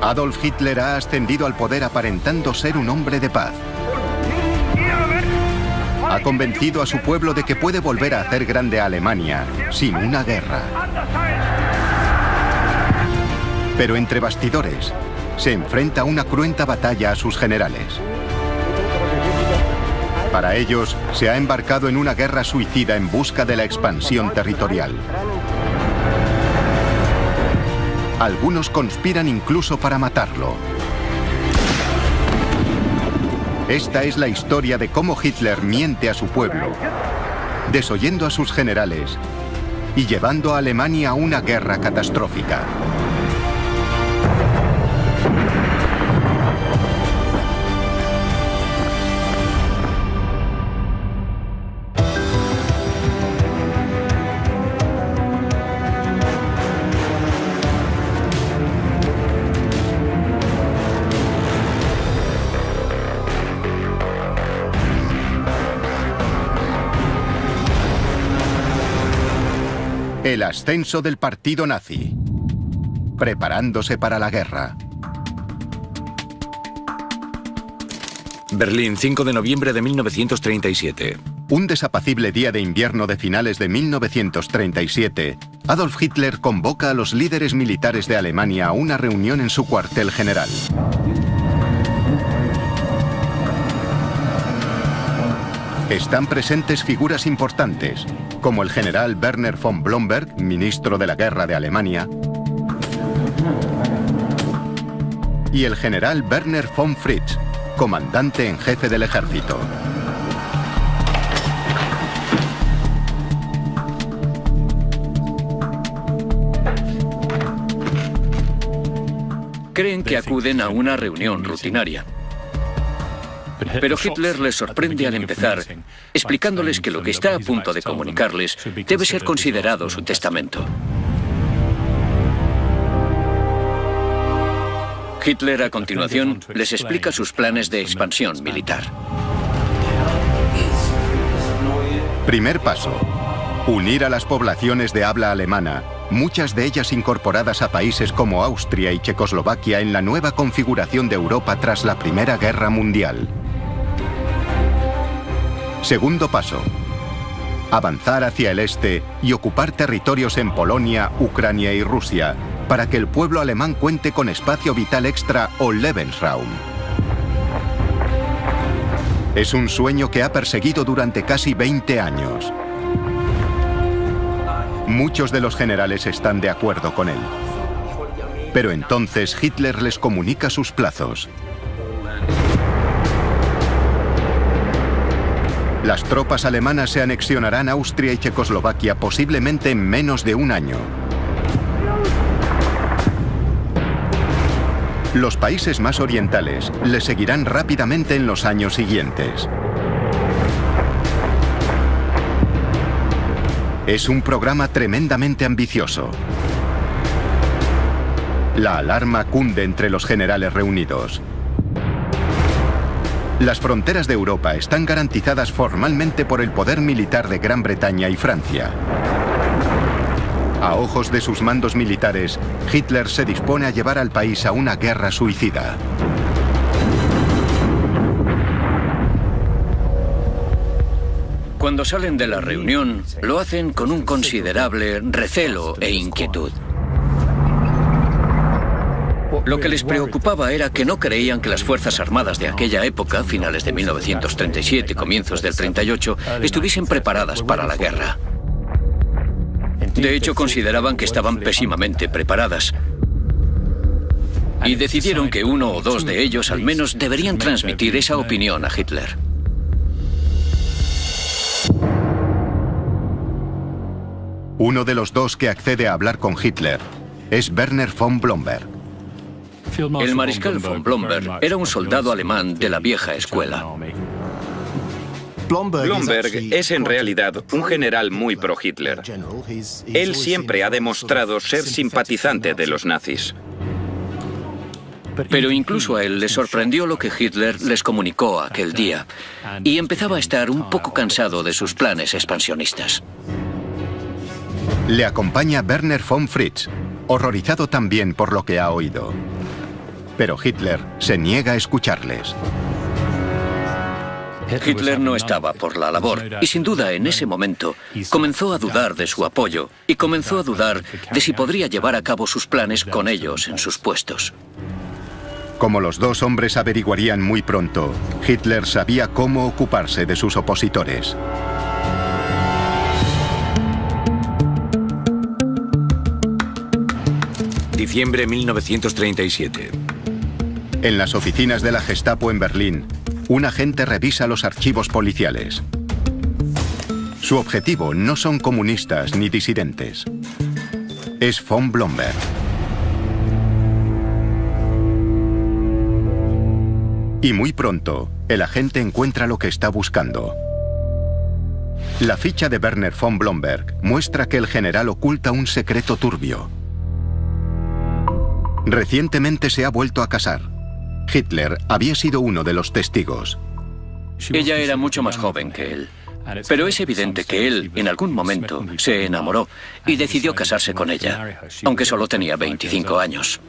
Adolf Hitler ha ascendido al poder aparentando ser un hombre de paz. Ha convencido a su pueblo de que puede volver a hacer grande a Alemania sin una guerra. Pero entre bastidores, se enfrenta a una cruenta batalla a sus generales. Para ellos, se ha embarcado en una guerra suicida en busca de la expansión territorial. Algunos conspiran incluso para matarlo. Esta es la historia de cómo Hitler miente a su pueblo, desoyendo a sus generales y llevando a Alemania a una guerra catastrófica. El ascenso del partido nazi, preparándose para la guerra. Berlín, 5 de noviembre de 1937. Un desapacible día de invierno de finales de 1937, Adolf Hitler convoca a los líderes militares de Alemania a una reunión en su cuartel general. Están presentes figuras importantes, como el general Werner von Blomberg, ministro de la Guerra de Alemania, y el general Werner von Fritz, comandante en jefe del ejército. Creen que acuden a una reunión rutinaria. Pero Hitler les sorprende al empezar, explicándoles que lo que está a punto de comunicarles debe ser considerado su testamento. Hitler, a continuación, les explica sus planes de expansión militar. Primer paso: unir a las poblaciones de habla alemana, muchas de ellas incorporadas a países como Austria y Checoslovaquia en la nueva configuración de Europa tras la Primera Guerra Mundial. Segundo paso: avanzar hacia el este y ocupar territorios en Polonia, Ucrania y Rusia, para que el pueblo alemán cuente con espacio vital extra o Lebensraum. Es un sueño que ha perseguido durante casi 20 años. Muchos de los generales están de acuerdo con él. Pero entonces Hitler les comunica sus plazos. Las tropas alemanas se anexionarán Austria y Checoslovaquia posiblemente en menos de un año. Los países más orientales le seguirán rápidamente en los años siguientes. Es un programa tremendamente ambicioso. La alarma cunde entre los generales reunidos. Las fronteras de Europa están garantizadas formalmente por el poder militar de Gran Bretaña y Francia. A ojos de sus mandos militares, Hitler se dispone a llevar al país a una guerra suicida. Cuando salen de la reunión, lo hacen con un considerable recelo e inquietud. Lo que les preocupaba era que no creían que las Fuerzas Armadas de aquella época, finales de 1937, comienzos del 38, estuviesen preparadas para la guerra. De hecho, consideraban que estaban pésimamente preparadas. Y decidieron que uno o dos de ellos al menos deberían transmitir esa opinión a Hitler. Uno de los dos que accede a hablar con Hitler es Werner von Blomberg. El mariscal von Blomberg era un soldado alemán de la vieja escuela. Blomberg es en realidad un general muy pro-Hitler. Él siempre ha demostrado ser simpatizante de los nazis. Pero incluso a él le sorprendió lo que Hitler les comunicó aquel día y empezaba a estar un poco cansado de sus planes expansionistas. Le acompaña Werner von Fritz, horrorizado también por lo que ha oído. pero Hitler se niega a escucharles. Hitler no estaba por la labor y sin duda en ese momento comenzó a dudar de su apoyo y comenzó a dudar de si podría llevar a cabo sus planes con ellos en sus puestos. Como los dos hombres averiguarían muy pronto, Hitler sabía cómo ocuparse de sus opositores. Diciembre 1937. En las oficinas de la Gestapo en Berlín, un agente revisa los archivos policiales. Su objetivo no son comunistas ni disidentes. Es von Blomberg. Y muy pronto, el agente encuentra lo que está buscando. La ficha de Werner von Blomberg muestra que el general oculta un secreto turbio. Recientemente se ha vuelto a casar. Hitler había sido uno de los testigos. Ella era mucho más joven que él. Pero es evidente que él, en algún momento, se enamoró y decidió casarse con ella, aunque solo tenía 25 años.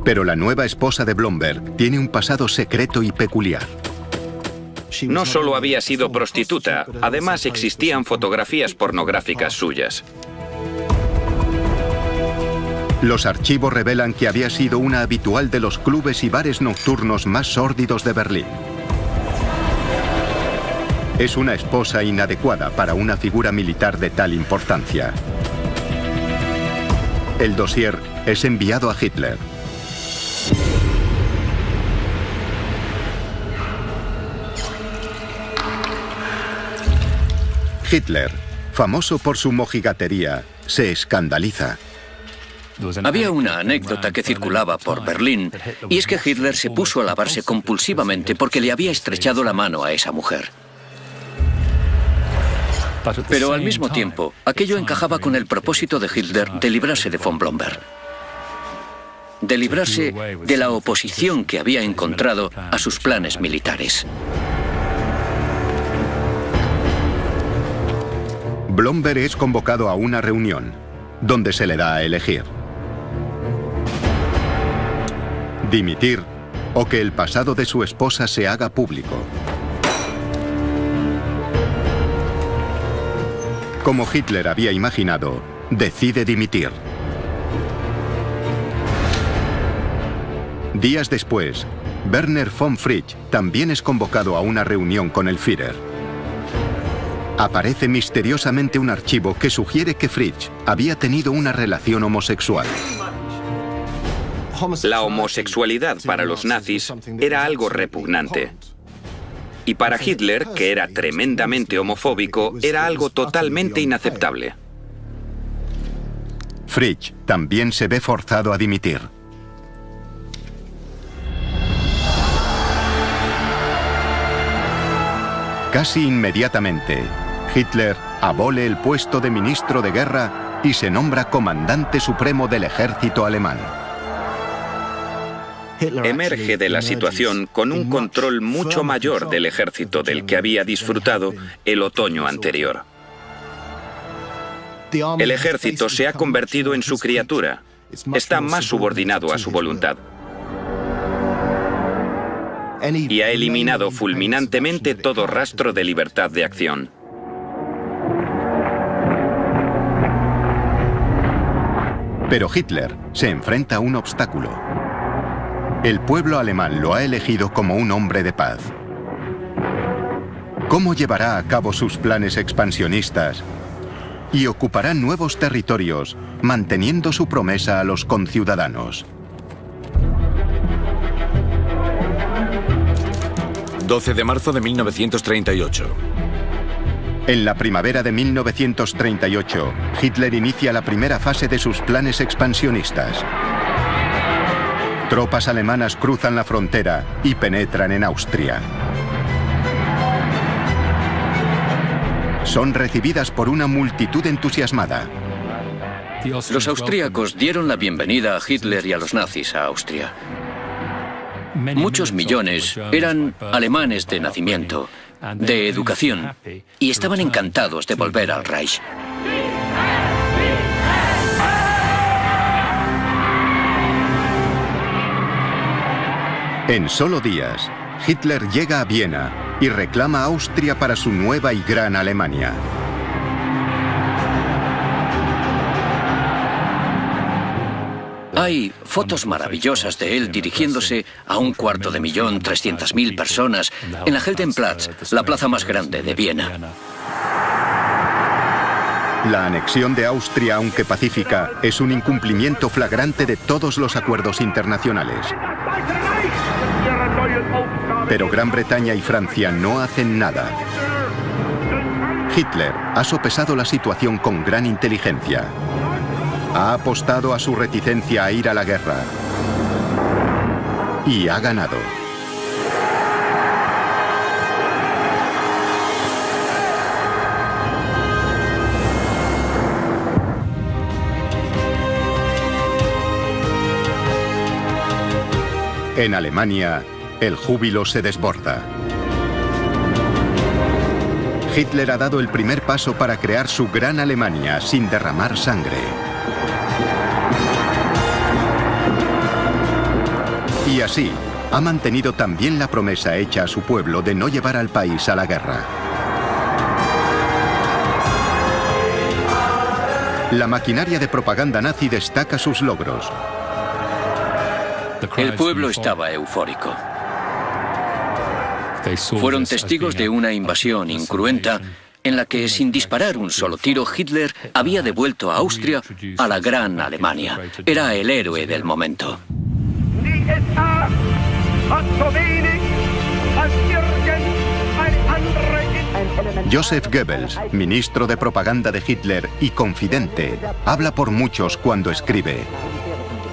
Pero la nueva esposa de Blomberg tiene un pasado secreto y peculiar. No solo había sido prostituta, además existían fotografías pornográficas suyas. Los archivos revelan que había sido una habitual de los clubes y bares nocturnos más sórdidos de Berlín. Es una esposa inadecuada para una figura militar de tal importancia. El dossier es enviado a Hitler. Hitler, famoso por su mojigatería, se escandaliza. Había una anécdota que circulaba por Berlín, y es que Hitler se puso a lavarse compulsivamente porque le había estrechado la mano a esa mujer. Pero al mismo tiempo, aquello encajaba con el propósito de Hitler de librarse de von Blomberg. De librarse de la oposición que había encontrado a sus planes militares. Blomberg es convocado a una reunión, donde se le da a elegir: dimitir o que el pasado de su esposa se haga público. Como Hitler había imaginado, decide dimitir. Días después, Werner von Fritsch también es convocado a una reunión con el Führer. Aparece misteriosamente un archivo que sugiere que Fritsch había tenido una relación homosexual. La homosexualidad para los nazis era algo repugnante. Y para Hitler, que era tremendamente homofóbico, era algo totalmente inaceptable. Fritsch también se ve forzado a dimitir. Casi inmediatamente, Hitler abole el puesto de ministro de guerra y se nombra comandante supremo del ejército alemán. Emerge de la situación con un control mucho mayor del ejército del que había disfrutado el otoño anterior. El ejército se ha convertido en su criatura. Está más subordinado a su voluntad. Y ha eliminado fulminantemente todo rastro de libertad de acción. Pero Hitler se enfrenta a un obstáculo. El pueblo alemán lo ha elegido como un hombre de paz. ¿Cómo llevará a cabo sus planes expansionistas y ocupará nuevos territorios, manteniendo su promesa a los conciudadanos? 12 de marzo de 1938. En la primavera de 1938, Hitler inicia la primera fase de sus planes expansionistas. Tropas alemanas cruzan la frontera y penetran en Austria. Son recibidas por una multitud entusiasmada. Los austríacos dieron la bienvenida a Hitler y a los nazis a Austria. Muchos millones eran alemanes de nacimiento, de educación, y estaban encantados de volver al Reich. En solo días, Hitler llega a Viena y reclama a Austria para su nueva y gran Alemania. Hay fotos maravillosas de él dirigiéndose a 250.300.000 personas en la Heldenplatz, la plaza más grande de Viena. La anexión de Austria, aunque pacífica, es un incumplimiento flagrante de todos los acuerdos internacionales. Pero Gran Bretaña y Francia no hacen nada. Hitler ha sopesado la situación con gran inteligencia. Ha apostado a su reticencia a ir a la guerra. Y ha ganado. En Alemania, el júbilo se desborda. Hitler ha dado el primer paso para crear su gran Alemania sin derramar sangre. Y así, ha mantenido también la promesa hecha a su pueblo de no llevar al país a la guerra. La maquinaria de propaganda nazi destaca sus logros. El pueblo estaba eufórico. Fueron testigos de una invasión incruenta en la que, sin disparar un solo tiro, Hitler había devuelto a Austria a la gran Alemania. Era el héroe del momento. Joseph Goebbels, ministro de propaganda de Hitler y confidente, habla por muchos cuando escribe: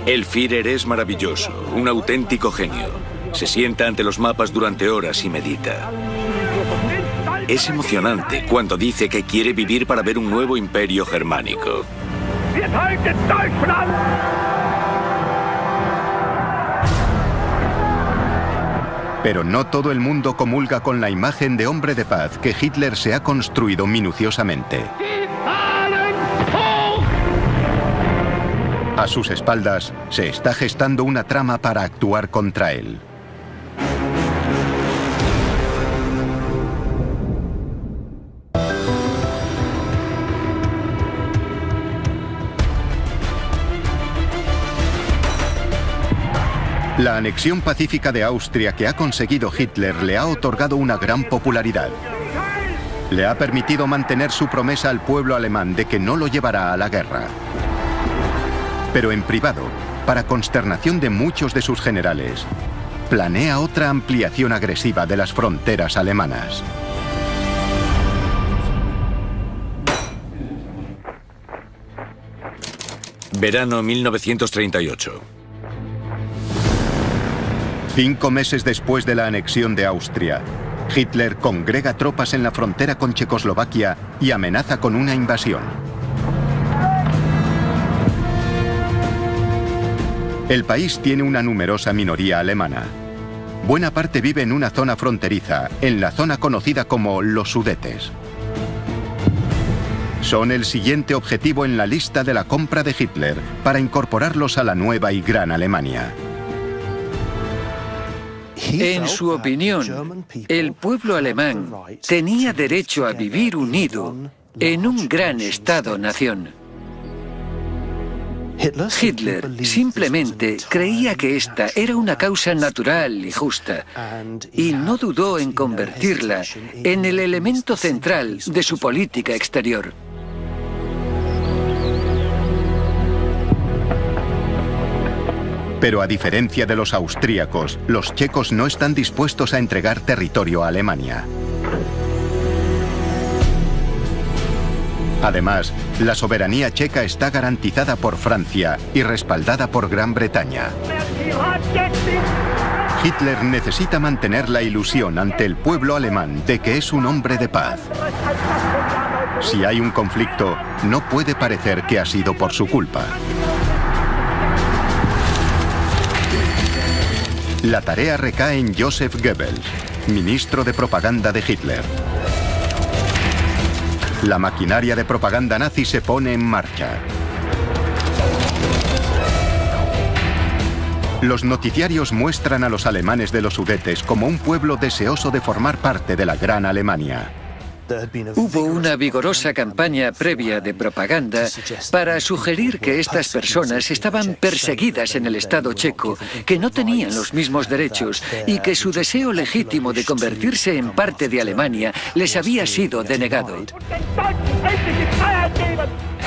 El Führer es maravilloso, un auténtico genio. Se sienta ante los mapas durante horas y medita. Es emocionante cuando dice que quiere vivir para ver un nuevo imperio germánico. Pero no todo el mundo comulga con la imagen de hombre de paz que Hitler se ha construido minuciosamente. A sus espaldas se está gestando una trama para actuar contra él. La anexión pacífica de Austria que ha conseguido Hitler le ha otorgado una gran popularidad. Le ha permitido mantener su promesa al pueblo alemán de que no lo llevará a la guerra. Pero en privado, para consternación de muchos de sus generales, planea otra ampliación agresiva de las fronteras alemanas. Verano 1938. 5 meses después de la anexión de Austria, Hitler congrega tropas en la frontera con Checoslovaquia y amenaza con una invasión. El país tiene una numerosa minoría alemana. Buena parte vive en una zona fronteriza, en la zona conocida como los Sudetes. Son el siguiente objetivo en la lista de la compra de Hitler para incorporarlos a la nueva y gran Alemania. En su opinión, el pueblo alemán tenía derecho a vivir unido en un gran Estado-nación. Hitler simplemente creía que esta era una causa natural y justa, y no dudó en convertirla en el elemento central de su política exterior. Pero a diferencia de los austríacos, los checos no están dispuestos a entregar territorio a Alemania. Además, la soberanía checa está garantizada por Francia y respaldada por Gran Bretaña. Hitler necesita mantener la ilusión ante el pueblo alemán de que es un hombre de paz. Si hay un conflicto, no puede parecer que ha sido por su culpa. La tarea recae en Joseph Goebbels, ministro de propaganda de Hitler. La maquinaria de propaganda nazi se pone en marcha. Los noticiarios muestran a los alemanes de los Sudetes como un pueblo deseoso de formar parte de la Gran Alemania. Hubo una vigorosa campaña previa de propaganda para sugerir que estas personas estaban perseguidas en el Estado checo, que no tenían los mismos derechos y que su deseo legítimo de convertirse en parte de Alemania les había sido denegado.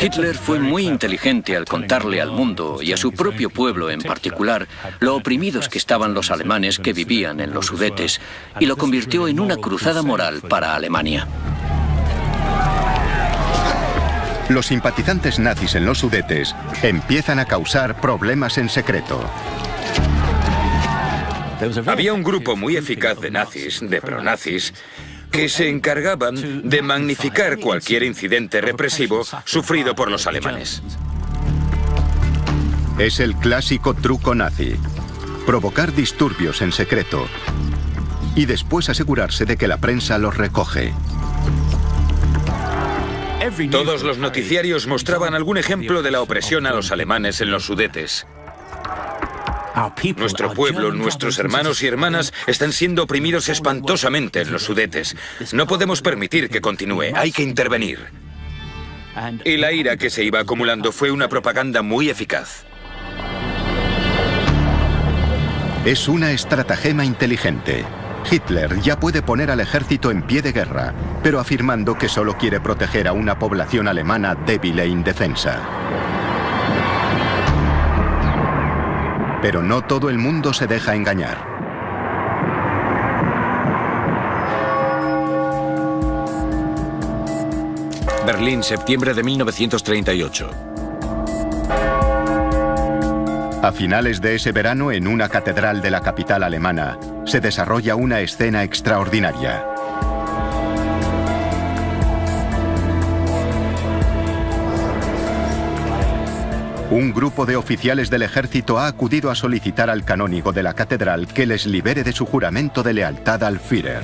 Hitler fue muy inteligente al contarle al mundo y a su propio pueblo en particular lo oprimidos que estaban los alemanes que vivían en los Sudetes y lo convirtió en una cruzada moral para Alemania. Los simpatizantes nazis en los Sudetes empiezan a causar problemas en secreto. Había un grupo muy eficaz de nazis, de pronazis, que se encargaban de magnificar cualquier incidente represivo sufrido por los alemanes. Es el clásico truco nazi: provocar disturbios en secreto y después asegurarse de que la prensa los recoge. Todos los noticiarios mostraban algún ejemplo de la opresión a los alemanes en los Sudetes. Nuestro pueblo, nuestros hermanos y hermanas están siendo oprimidos espantosamente en los Sudetes. No podemos permitir que continúe, hay que intervenir. Y la ira que se iba acumulando fue una propaganda muy eficaz. Es una estratagema inteligente. Hitler ya puede poner al ejército en pie de guerra, pero afirmando que solo quiere proteger a una población alemana débil e indefensa. Pero no todo el mundo se deja engañar. Berlín, septiembre de 1938. A finales de ese verano, en una catedral de la capital alemana, se desarrolla una escena extraordinaria. Un grupo de oficiales del ejército ha acudido a solicitar al canónigo de la catedral que les libere de su juramento de lealtad al Führer.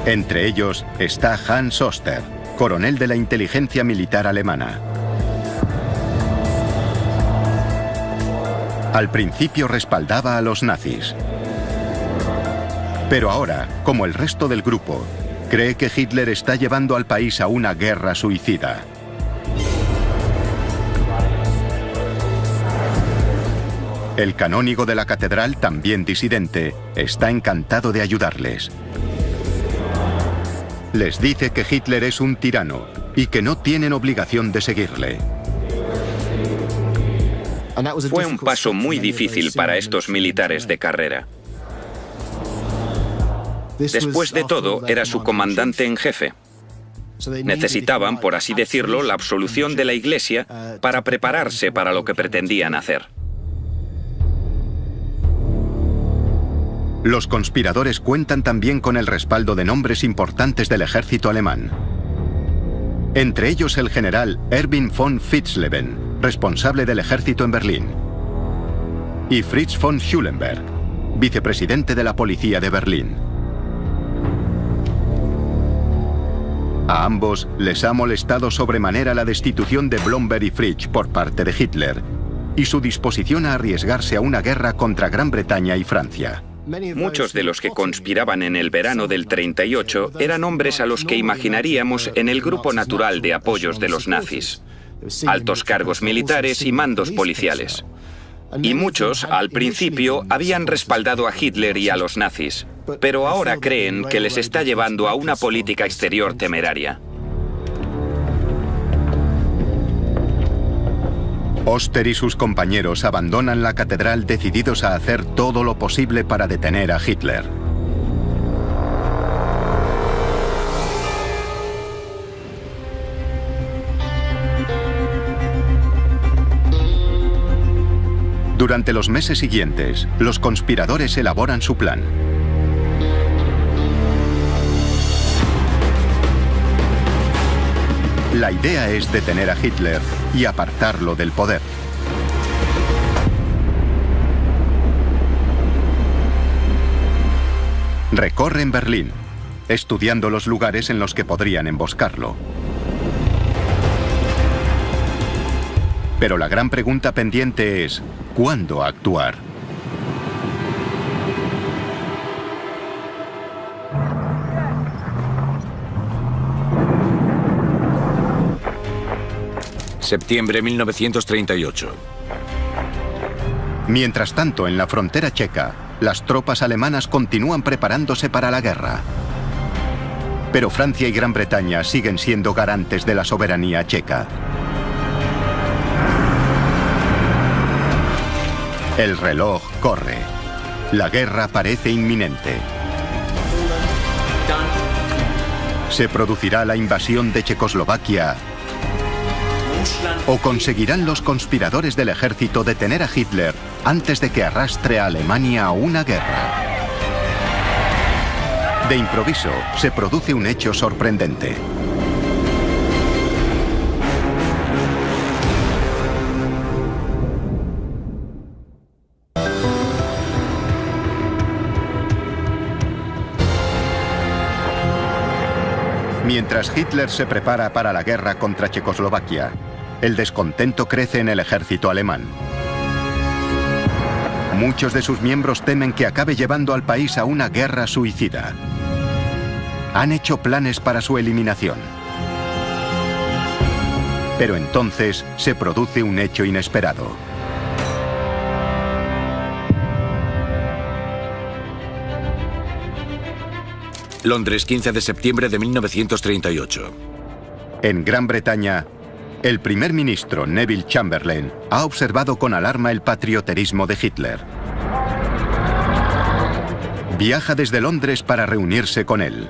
Entre ellos está Hans Oster, coronel de la inteligencia militar alemana. Al principio respaldaba a los nazis. Pero ahora, como el resto del grupo, cree que Hitler está llevando al país a una guerra suicida. El canónigo de la catedral, también disidente, está encantado de ayudarles. Les dice que Hitler es un tirano y que no tienen obligación de seguirle. Fue un paso muy difícil para estos militares de carrera. Después de todo, era su comandante en jefe. Necesitaban, por así decirlo, la absolución de la Iglesia para prepararse para lo que pretendían hacer. Los conspiradores cuentan también con el respaldo de nombres importantes del ejército alemán. Entre ellos el general Erwin von Witzleben, responsable del ejército en Berlín, y Fritz von Schulenberg, vicepresidente de la policía de Berlín. A ambos les ha molestado sobremanera la destitución de Blomberg y Fritsch por parte de Hitler y su disposición a arriesgarse a una guerra contra Gran Bretaña y Francia. Muchos de los que conspiraban en el verano del 38 eran hombres a los que imaginaríamos en el grupo natural de apoyos de los nazis. Altos cargos militares y mandos policiales. Y muchos, al principio, habían respaldado a Hitler y a los nazis, pero ahora creen que les está llevando a una política exterior temeraria. Oster y sus compañeros abandonan la catedral decididos a hacer todo lo posible para detener a Hitler. Durante los meses siguientes, los conspiradores elaboran su plan. La idea es detener a Hitler y apartarlo del poder. Recorren Berlín, estudiando los lugares en los que podrían emboscarlo. Pero la gran pregunta pendiente es, ¿cuándo actuar? Septiembre 1938. Mientras tanto, en la frontera checa, las tropas alemanas continúan preparándose para la guerra. Pero Francia y Gran Bretaña siguen siendo garantes de la soberanía checa. El reloj corre. La guerra parece inminente. ¿Se producirá la invasión de Checoslovaquia? ¿O conseguirán los conspiradores del ejército detener a Hitler antes de que arrastre a Alemania a una guerra? De improviso, se produce un hecho sorprendente. Mientras Hitler se prepara para la guerra contra Checoslovaquia, el descontento crece en el ejército alemán. Muchos de sus miembros temen que acabe llevando al país a una guerra suicida. Han hecho planes para su eliminación. Pero entonces se produce un hecho inesperado. Londres, 15 de septiembre de 1938. En Gran Bretaña, el primer ministro Neville Chamberlain ha observado con alarma el patrioterismo de Hitler. Viaja desde Londres para reunirse con él.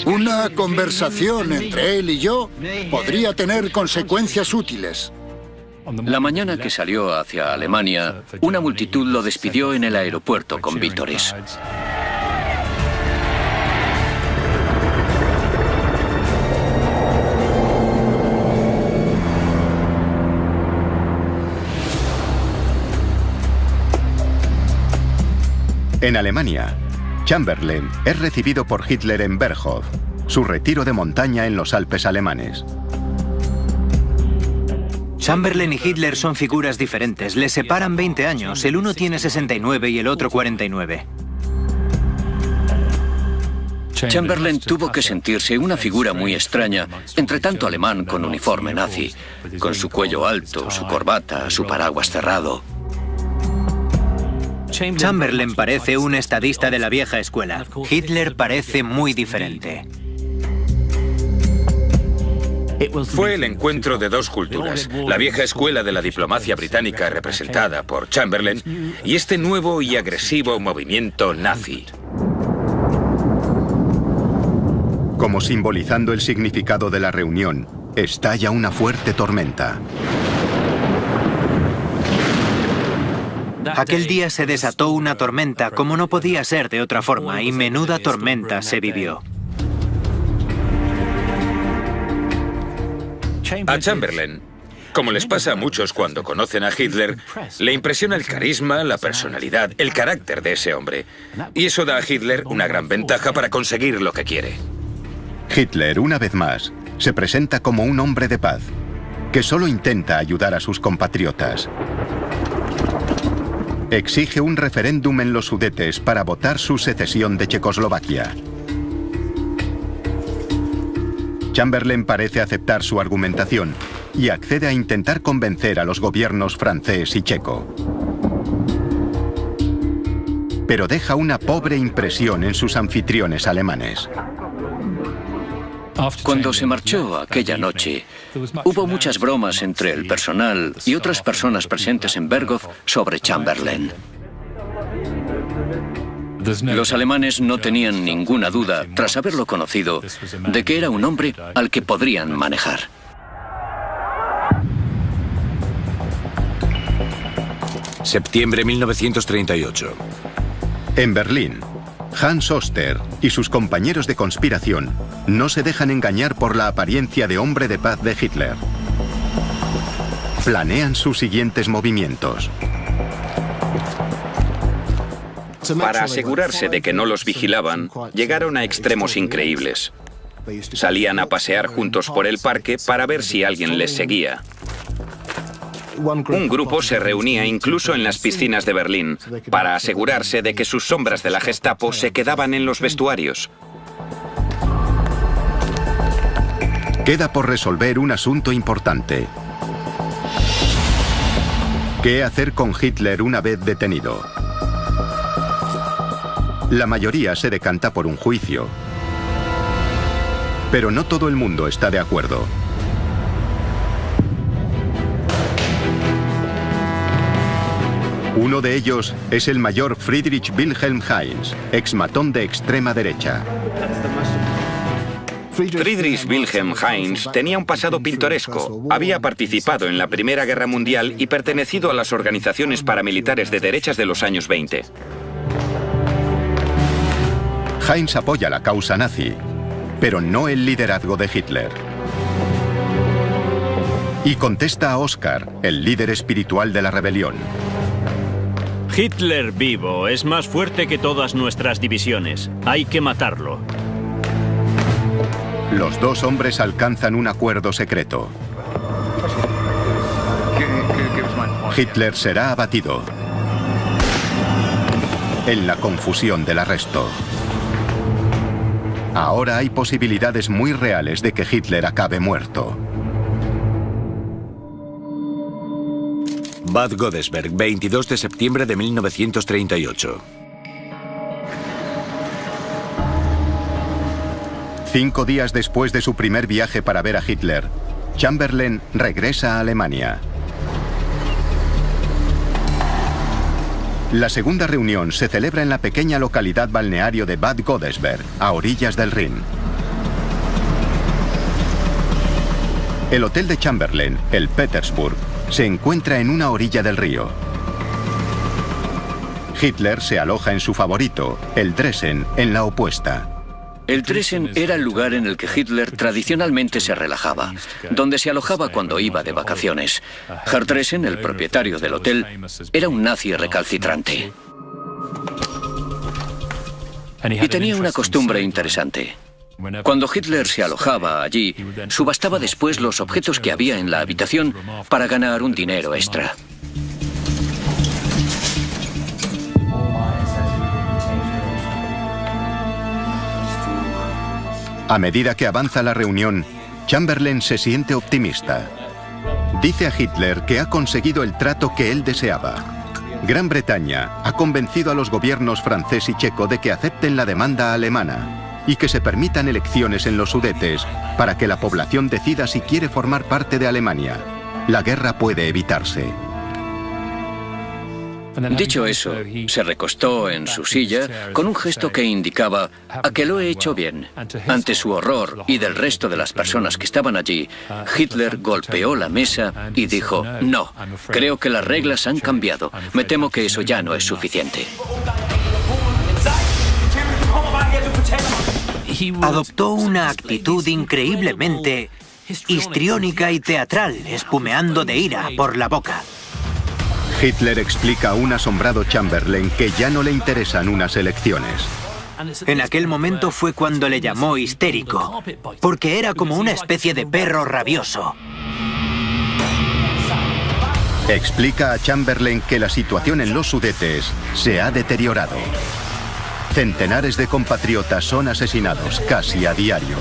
Una conversación entre él y yo podría tener consecuencias útiles. La mañana que salió hacia Alemania, una multitud lo despidió en el aeropuerto con vítores. En Alemania, Chamberlain es recibido por Hitler en Berghof, su retiro de montaña en los Alpes alemanes. Chamberlain y Hitler son figuras diferentes, les separan 20 años, el uno tiene 69 y el otro 49. Chamberlain tuvo que sentirse una figura muy extraña entre tanto alemán con uniforme nazi, con su cuello alto, su corbata, su paraguas cerrado. Chamberlain parece un estadista de la vieja escuela. Hitler parece muy diferente. Fue el encuentro de dos culturas, la vieja escuela de la diplomacia británica representada por Chamberlain y este nuevo y agresivo movimiento nazi. Como simbolizando el significado de la reunión, estalla una fuerte tormenta. Aquel día se desató una tormenta como no podía ser de otra forma y menuda tormenta se vivió. A Chamberlain, como les pasa a muchos cuando conocen a Hitler, le impresiona el carisma, la personalidad, el carácter de ese hombre. Y eso da a Hitler una gran ventaja para conseguir lo que quiere. Hitler, una vez más, se presenta como un hombre de paz, que solo intenta ayudar a sus compatriotas. Exige un referéndum en los Sudetes para votar su secesión de Checoslovaquia. Chamberlain parece aceptar su argumentación y accede a intentar convencer a los gobiernos francés y checo. Pero deja una pobre impresión en sus anfitriones alemanes. Cuando se marchó aquella noche, hubo muchas bromas entre el personal y otras personas presentes en Berghof sobre Chamberlain. Los alemanes no tenían ninguna duda, tras haberlo conocido, de que era un hombre al que podrían manejar. Septiembre 1938. En Berlín, Hans Oster y sus compañeros de conspiración no se dejan engañar por la apariencia de hombre de paz de Hitler. Planean sus siguientes movimientos. Para asegurarse de que no los vigilaban, llegaron a extremos increíbles. Salían a pasear juntos por el parque para ver si alguien les seguía. Un grupo se reunía incluso en las piscinas de Berlín para asegurarse de que sus sombras de la Gestapo se quedaban en los vestuarios. Queda por resolver un asunto importante. ¿Qué hacer con Hitler una vez detenido? La mayoría se decanta por un juicio. Pero no todo el mundo está de acuerdo. Uno de ellos es el mayor Friedrich Wilhelm Heinz, exmatón de extrema derecha. Friedrich Wilhelm Heinz tenía un pasado pintoresco. Había participado en la Primera Guerra Mundial y pertenecido a las organizaciones paramilitares de derechas de los años 20. Heinz apoya la causa nazi, pero no el liderazgo de Hitler. Y contesta a Oskar, el líder espiritual de la rebelión. Hitler vivo es más fuerte que todas nuestras divisiones. Hay que matarlo. Los dos hombres alcanzan un acuerdo secreto. Hitler será abatido en la confusión del arresto. Ahora hay posibilidades muy reales de que Hitler acabe muerto. Bad Godesberg, 22 de septiembre de 1938. 5 días después de su primer viaje para ver a Hitler, Chamberlain regresa a Alemania. La segunda reunión se celebra en la pequeña localidad balneario de Bad Godesberg, a orillas del Rin. El hotel de Chamberlain, el Petersburg, se encuentra en una orilla del río. Hitler se aloja en su favorito, el Dresden, en la opuesta. El Dresden era el lugar en el que Hitler tradicionalmente se relajaba, donde se alojaba cuando iba de vacaciones. Herr Dresden, el propietario del hotel, era un nazi recalcitrante. Y tenía una costumbre interesante. Cuando Hitler se alojaba allí, subastaba después los objetos que había en la habitación para ganar un dinero extra. A medida que avanza la reunión, Chamberlain se siente optimista. Dice a Hitler que ha conseguido el trato que él deseaba. Gran Bretaña ha convencido a los gobiernos francés y checo de que acepten la demanda alemana y que se permitan elecciones en los Sudetes para que la población decida si quiere formar parte de Alemania. La guerra puede evitarse. Dicho eso, se recostó en su silla con un gesto que indicaba a que lo he hecho bien. Ante su horror y del resto de las personas que estaban allí, Hitler golpeó la mesa y dijo: no, creo que las reglas han cambiado. Me temo que eso ya no es suficiente. Adoptó una actitud increíblemente histriónica y teatral, espumeando de ira por la boca. Hitler explica a un asombrado Chamberlain que ya no le interesan unas elecciones. En aquel momento fue cuando le llamó histérico, porque era como una especie de perro rabioso. Explica a Chamberlain que la situación en los Sudetes se ha deteriorado. Centenares de compatriotas son asesinados casi a diario.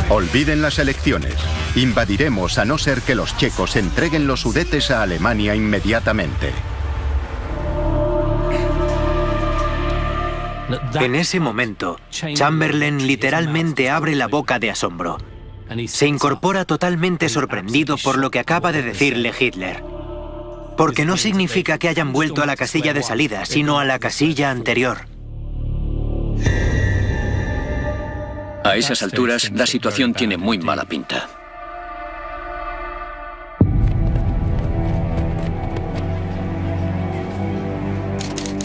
Olviden las elecciones. Invadiremos a no ser que los checos entreguen los Sudetes a Alemania inmediatamente. En ese momento, Chamberlain literalmente abre la boca de asombro. Se incorpora totalmente sorprendido por lo que acaba de decirle Hitler. Porque no significa que hayan vuelto a la casilla de salida, sino a la casilla anterior. A esas alturas, la situación tiene muy mala pinta.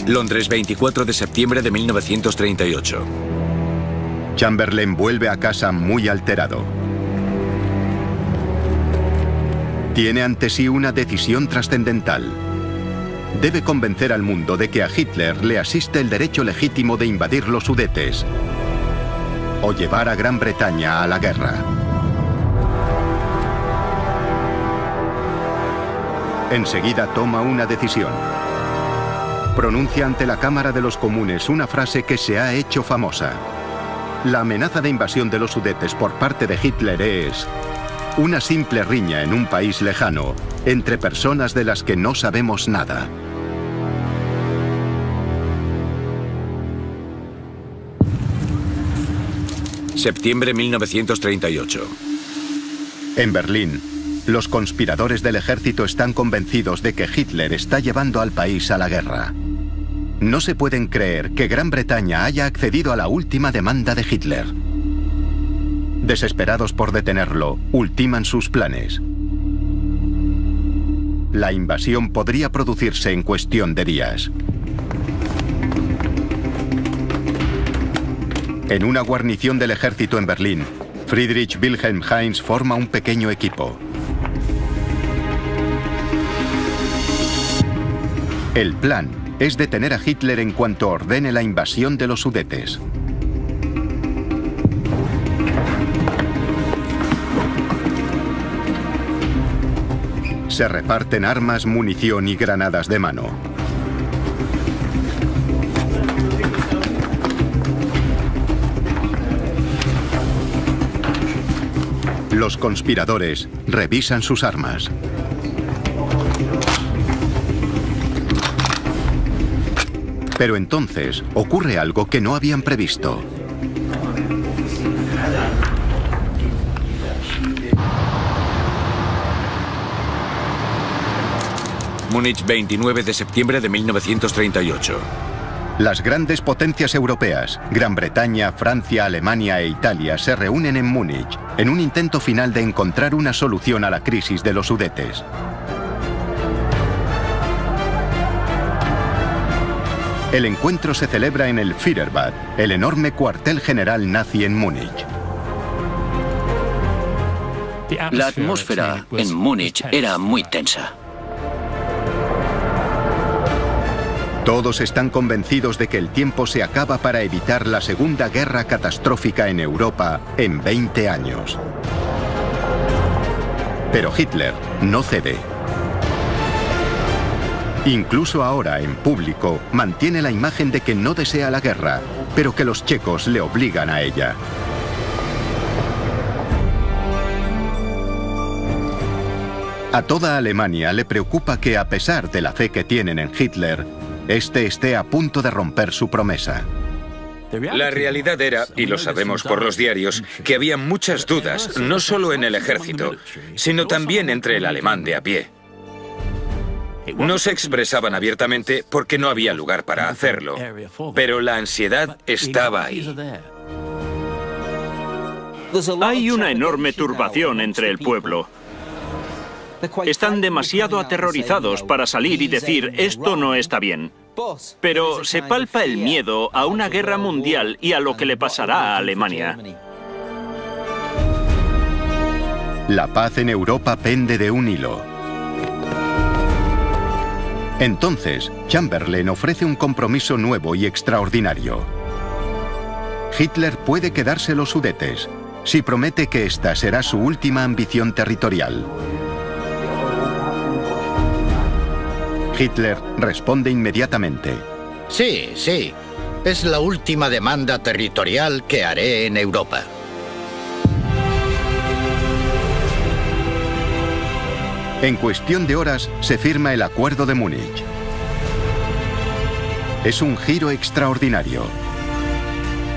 Londres, 24 de septiembre de 1938. Chamberlain vuelve a casa muy alterado. Tiene ante sí una decisión trascendental. debe convencer al mundo de que a Hitler le asiste el derecho legítimo de invadir los Sudetes o llevar a Gran Bretaña a la guerra. Enseguida toma una decisión. Pronuncia ante la Cámara de los Comunes una frase que se ha hecho famosa. La amenaza de invasión de los Sudetes por parte de Hitler es una simple riña en un país lejano, entre personas de las que no sabemos nada. Septiembre 1938. En Berlín, los conspiradores del ejército están convencidos de que Hitler está llevando al país a la guerra. No se pueden creer que Gran Bretaña haya accedido a la última demanda de Hitler. Desesperados por detenerlo, ultiman sus planes. La invasión podría producirse en cuestión de días. En una guarnición del ejército en Berlín, Friedrich Wilhelm Heinz forma un pequeño equipo. El plan es detener a Hitler en cuanto ordene la invasión de los Sudetes. Se reparten armas, munición y granadas de mano. Los conspiradores revisan sus armas. Pero entonces ocurre algo que no habían previsto. Múnich, 29 de septiembre de 1938. Las grandes potencias europeas, Gran Bretaña, Francia, Alemania e Italia, se reúnen en Múnich en un intento final de encontrar una solución a la crisis de los Sudetes. El encuentro se celebra en el Führerbad, el enorme cuartel general nazi en Múnich. La atmósfera en Múnich era muy tensa. Todos están convencidos de que el tiempo se acaba para evitar la segunda guerra catastrófica en Europa en 20 años. Pero Hitler no cede. Incluso ahora, en público, mantiene la imagen de que no desea la guerra, pero que los checos le obligan a ella. A toda Alemania le preocupa que, a pesar de la fe que tienen en Hitler, este esté a punto de romper su promesa. La realidad era, y lo sabemos por los diarios, que había muchas dudas, no solo en el ejército, sino también entre el alemán de a pie. No se expresaban abiertamente porque no había lugar para hacerlo, pero la ansiedad estaba ahí. Hay una enorme turbación entre el pueblo. Están demasiado aterrorizados para salir y decir, esto no está bien. Pero se palpa el miedo a una guerra mundial y a lo que le pasará a Alemania. La paz en Europa pende de un hilo. Entonces, Chamberlain ofrece un compromiso nuevo y extraordinario. Hitler puede quedarse los Sudetes, si promete que esta será su última ambición territorial. Hitler responde inmediatamente. Sí, sí. Es la última demanda territorial que haré en Europa. En cuestión de horas se firma el Acuerdo de Múnich. Es un giro extraordinario.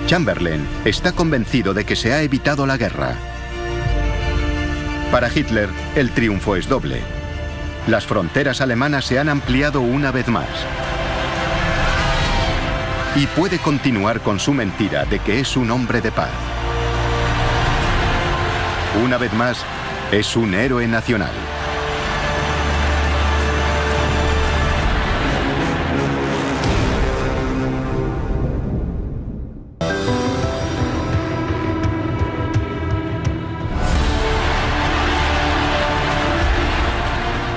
Chamberlain está convencido de que se ha evitado la guerra. Para Hitler, el triunfo es doble. Las fronteras alemanas se han ampliado una vez más. Y puede continuar con su mentira de que es un hombre de paz. Una vez más, es un héroe nacional.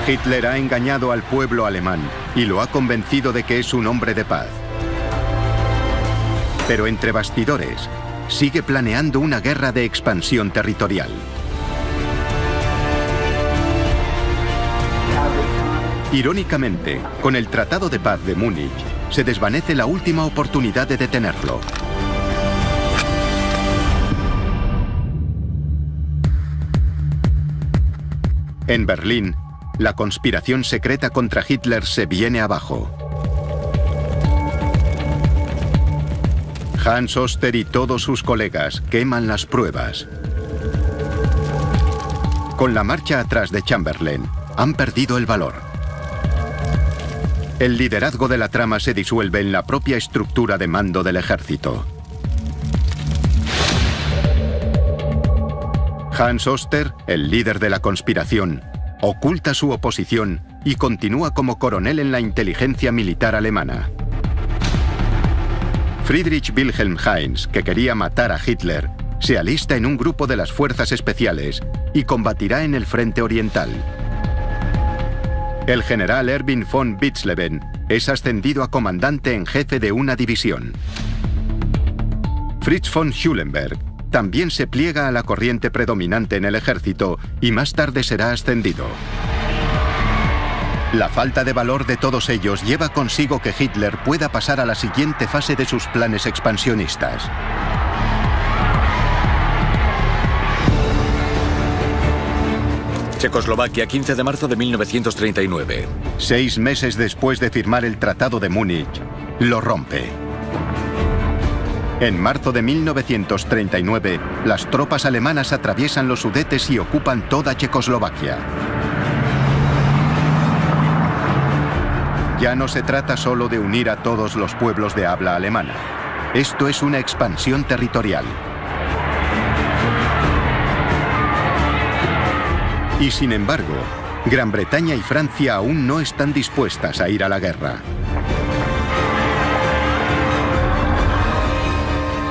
Hitler ha engañado al pueblo alemán y lo ha convencido de que es un hombre de paz. Pero entre bastidores, sigue planeando una guerra de expansión territorial. Irónicamente, con el Tratado de Paz de Múnich, se desvanece la última oportunidad de detenerlo. En Berlín, la conspiración secreta contra Hitler se viene abajo. Hans Oster y todos sus colegas queman las pruebas. Con la marcha atrás de Chamberlain, han perdido el valor. El liderazgo de la trama se disuelve en la propia estructura de mando del ejército. Hans Oster, el líder de la conspiración, oculta su oposición y continúa como coronel en la inteligencia militar alemana. Friedrich Wilhelm Heinz, que quería matar a Hitler, se alista en un grupo de las fuerzas especiales y combatirá en el frente oriental. El general Erwin von Witzleben es ascendido a comandante en jefe de una división. Fritz von Schulenberg también se pliega a la corriente predominante en el ejército y más tarde será ascendido. La falta de valor de todos ellos lleva consigo que Hitler pueda pasar a la siguiente fase de sus planes expansionistas. Checoslovaquia, 15 de marzo de 1939. 6 meses después de firmar el Tratado de Múnich, lo rompe. En marzo de 1939, las tropas alemanas atraviesan los Sudetes y ocupan toda Checoslovaquia. Ya no se trata solo de unir a todos los pueblos de habla alemana. Esto es una expansión territorial. Y sin embargo, Gran Bretaña y Francia aún no están dispuestas a ir a la guerra.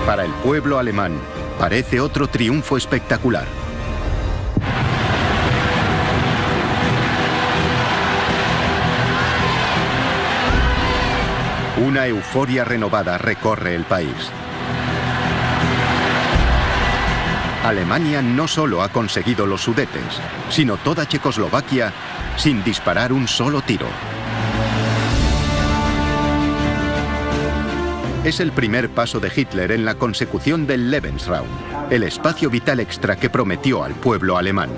Para el pueblo alemán, parece otro triunfo espectacular. Una euforia renovada recorre el país. Alemania no solo ha conseguido los Sudetes, sino toda Checoslovaquia sin disparar un solo tiro. Es el primer paso de Hitler en la consecución del Lebensraum, el espacio vital extra que prometió al pueblo alemán.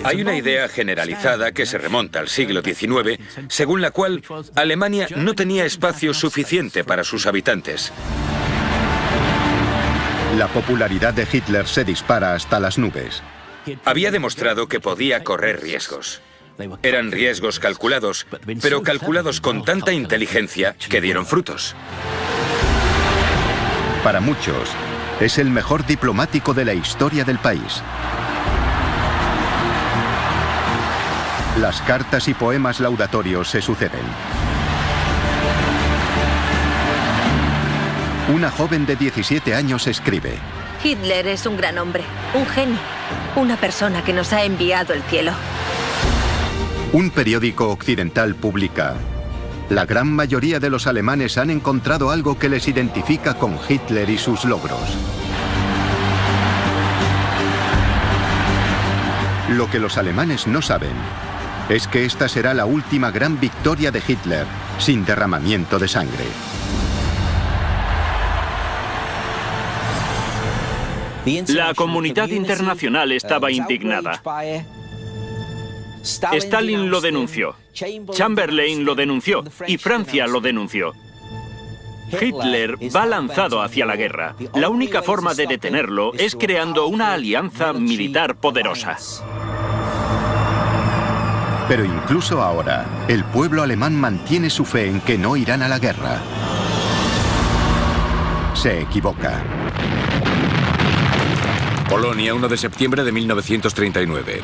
Hay una idea generalizada que se remonta al siglo XIX, según la cual Alemania no tenía espacio suficiente para sus habitantes. La popularidad de Hitler se dispara hasta las nubes. Había demostrado que podía correr riesgos. Eran riesgos calculados, pero calculados con tanta inteligencia que dieron frutos. Para muchos, es el mejor diplomático de la historia del país. Las cartas y poemas laudatorios se suceden. Una joven de 17 años escribe: Hitler es un gran hombre, un genio, una persona que nos ha enviado el cielo. Un periódico occidental publica: la gran mayoría de los alemanes han encontrado algo que les identifica con Hitler y sus logros. Lo que los alemanes no saben es que esta será la última gran victoria de Hitler sin derramamiento de sangre. La comunidad internacional estaba indignada. Stalin lo denunció, Chamberlain lo denunció y Francia lo denunció. Hitler va lanzado hacia la guerra. La única forma de detenerlo es creando una alianza militar poderosa. Pero incluso ahora, el pueblo alemán mantiene su fe en que no irán a la guerra. Se equivoca. Polonia, 1 de septiembre de 1939.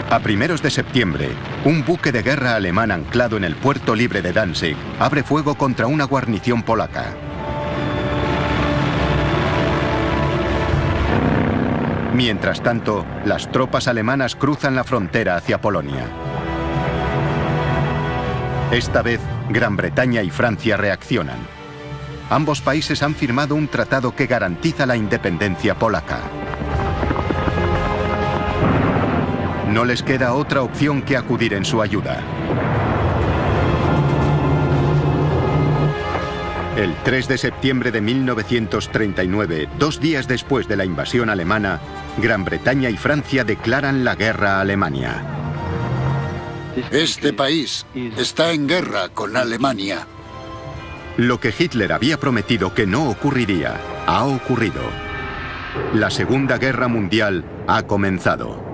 A primeros de septiembre, un buque de guerra alemán anclado en el puerto libre de Danzig abre fuego contra una guarnición polaca. Mientras tanto, las tropas alemanas cruzan la frontera hacia Polonia. Esta vez, Gran Bretaña y Francia reaccionan. Ambos países han firmado un tratado que garantiza la independencia polaca. No les queda otra opción que acudir en su ayuda. El 3 de septiembre de 1939, 2 días después de la invasión alemana, Gran Bretaña y Francia declaran la guerra a Alemania. Este país está en guerra con Alemania. Lo que Hitler había prometido que no ocurriría, ha ocurrido. La Segunda Guerra Mundial ha comenzado.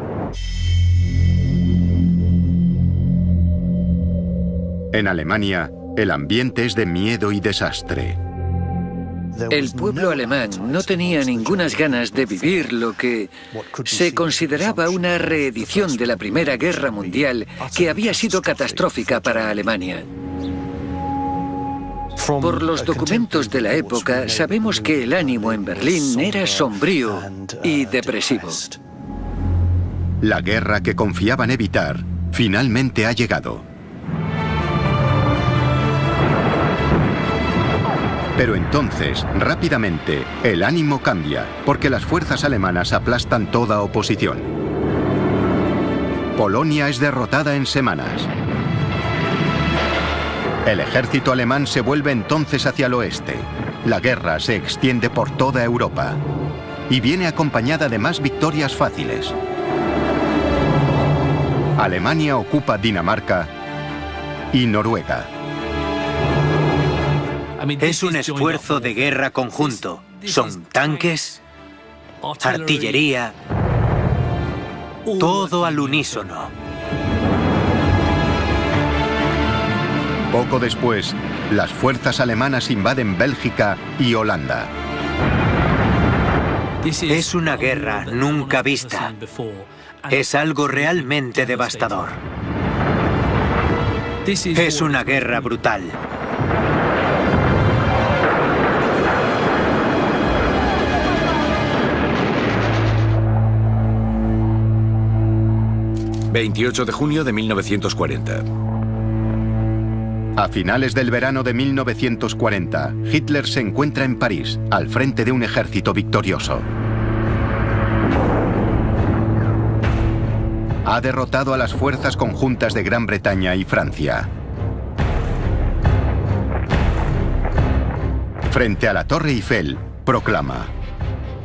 En Alemania, el ambiente es de miedo y desastre. El pueblo alemán no tenía ningunas ganas de vivir lo que se consideraba una reedición de la Primera Guerra Mundial, que había sido catastrófica para Alemania. Por los documentos de la época, sabemos que el ánimo en Berlín era sombrío y depresivo. La guerra que confiaban evitar finalmente ha llegado. Pero entonces, rápidamente, el ánimo cambia, porque las fuerzas alemanas aplastan toda oposición. Polonia es derrotada en semanas. El ejército alemán se vuelve entonces hacia el oeste. La guerra se extiende por toda Europa y viene acompañada de más victorias fáciles. Alemania ocupa Dinamarca y Noruega. Es un esfuerzo de guerra conjunto. Son tanques, artillería, todo al unísono. Poco después, las fuerzas alemanas invaden Bélgica y Holanda. Es una guerra nunca vista. Es algo realmente devastador. Es una guerra brutal. ...28 de junio de 1940. A finales del verano de 1940, Hitler se encuentra en París, al frente de un ejército victorioso. Ha derrotado a las fuerzas conjuntas de Gran Bretaña y Francia. Frente a la Torre Eiffel, proclama: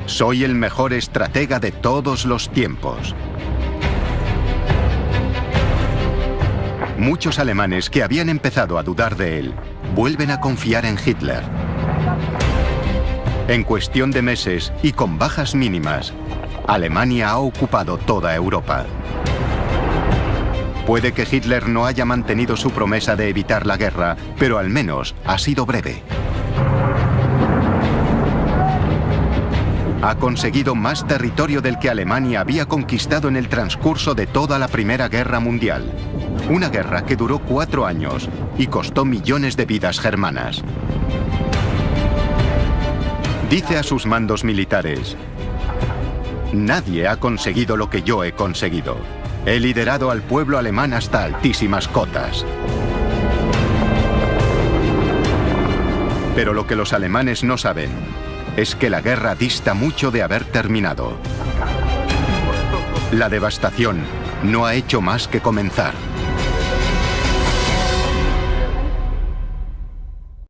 «Soy el mejor estratega de todos los tiempos». Muchos alemanes que habían empezado a dudar de él, vuelven a confiar en Hitler. En cuestión de meses y con bajas mínimas, Alemania ha ocupado toda Europa. Puede que Hitler no haya mantenido su promesa de evitar la guerra, pero al menos ha sido breve. Ha conseguido más territorio del que Alemania había conquistado en el transcurso de toda la Primera Guerra Mundial. Una guerra que duró 4 años y costó millones de vidas germanas. Dice a sus mandos militares: «Nadie ha conseguido lo que yo he conseguido. He liderado al pueblo alemán hasta altísimas cotas». Pero lo que los alemanes no saben es que la guerra dista mucho de haber terminado. La devastación no ha hecho más que comenzar.